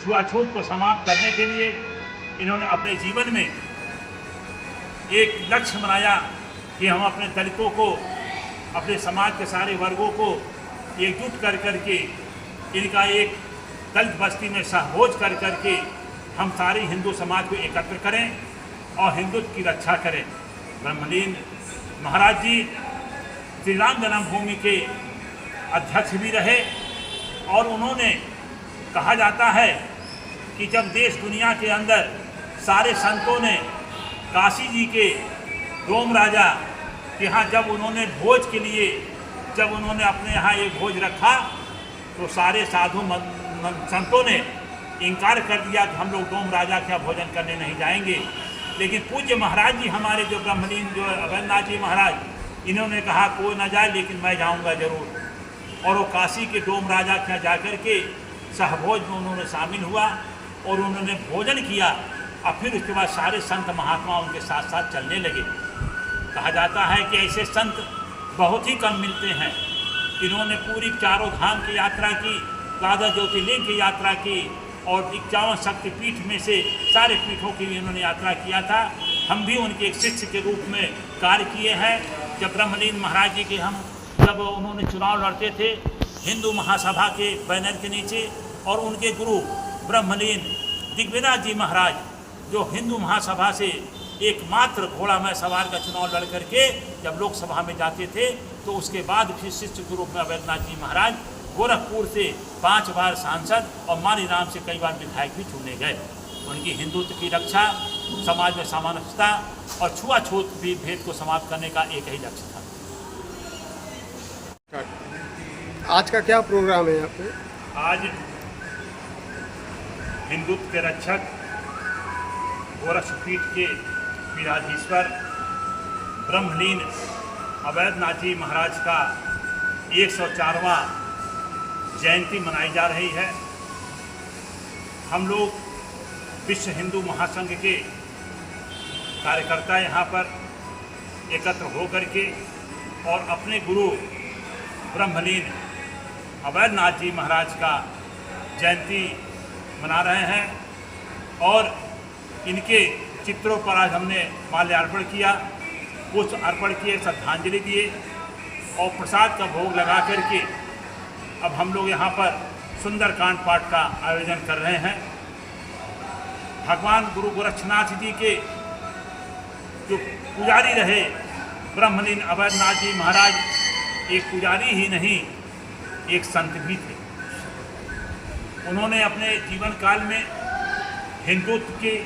छुआछूत को समाप्त करने के लिए इन्होंने अपने जीवन में एक लक्ष्य बनाया कि हम अपने दलितों को, अपने समाज के सारे वर्गों को एकजुट कर करके इनका एक दलित बस्ती में सहभोज कर करके हम सारे हिंदू समाज को एकत्र करें और हिंदुत्व की रक्षा करें। ब्रह्मलीन महाराज जी श्री राम जन्मभूमि के अध्यक्ष भी रहे और उन्होंने, कहा जाता है कि जब देश दुनिया के अंदर सारे संतों ने काशी जी के डोम राजा के यहाँ जब उन्होंने भोज के लिए, जब उन्होंने अपने यहाँ एक भोज रखा तो सारे साधु संतों ने इनकार कर दिया कि हम लोग डोम राजा के यहाँ भोजन करने नहीं जाएंगे। लेकिन पूज्य महाराज जी हमारे जो ब्रह्मलीन जो अवैधनाथ जी महाराज, इन्होंने कहा कोई ना जाए लेकिन मैं जाऊंगा जरूर। और वो काशी के डोम राजा के यहाँ जाकर के सहभोज में उन्होंने शामिल हुआ और उन्होंने भोजन किया और फिर उसके बाद सारे संत महात्मा उनके साथ साथ चलने लगे। कहा जाता है कि ऐसे संत बहुत ही कम मिलते हैं। इन्होंने पूरी चारों धाम की यात्रा की, 12 ज्योतिर्लिंग की यात्रा की और 51 शक्तिपीठ में से सारे पीठों की भी इन्होंने यात्रा किया था। हम भी उनके एक शिष्य के रूप में कार्य किए हैं। जब ब्रह्मलीन महाराज जी के जब उन्होंने चुनाव लड़ते थे हिंदू महासभा के बैनर के नीचे, और उनके गुरु ब्रह्मलीन दिग्विजय जी महाराज जो हिंदू महासभा से एकमात्र घोड़ा में सवार का चुनाव लड़ करके जब लोकसभा में जाते थे, तो उसके बाद फिर शिष्य के रूप में अवैधनाथ जी महाराज गोरखपुर से 5 बार सांसद और माली राम से कई बार विधायक भी चुने गए। उनकी हिंदुत्व की रक्षा, समाज में सामंजस्यता और छुआछूत भी भेद को समाप्त करने का एक ही लक्ष्य था। आज का क्या प्रोग्राम है यहाँ पे? आज हिंदुत्व के रक्षक गोरखपीठ के पीठाधीश्वर ब्रह्मलीन अवैधनाथ जी महाराज का 104वां जयंती मनाई जा रही है। हम लोग विश्व हिंदू महासंघ के कार्यकर्ता यहाँ पर एकत्र होकर के और अपने गुरु ब्रह्मलीन अवैधनाथ जी महाराज का जयंती मना रहे हैं और इनके चित्रों पर आज हमने माल्यार्पण किया, पुष्प अर्पण किए, श्रद्धांजलि दिए और प्रसाद का भोग लगा करके अब हम लोग यहाँ पर सुंदरकांड पाठ का आयोजन कर रहे हैं। भगवान गुरु गोरक्षनाथ जी के जो पुजारी रहे ब्रह्मलीन अवैधनाथ जी महाराज, एक पुजारी ही नहीं एक संत भी थे। उन्होंने अपने जीवन काल में हिंदुत्व की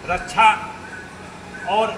रक्षा और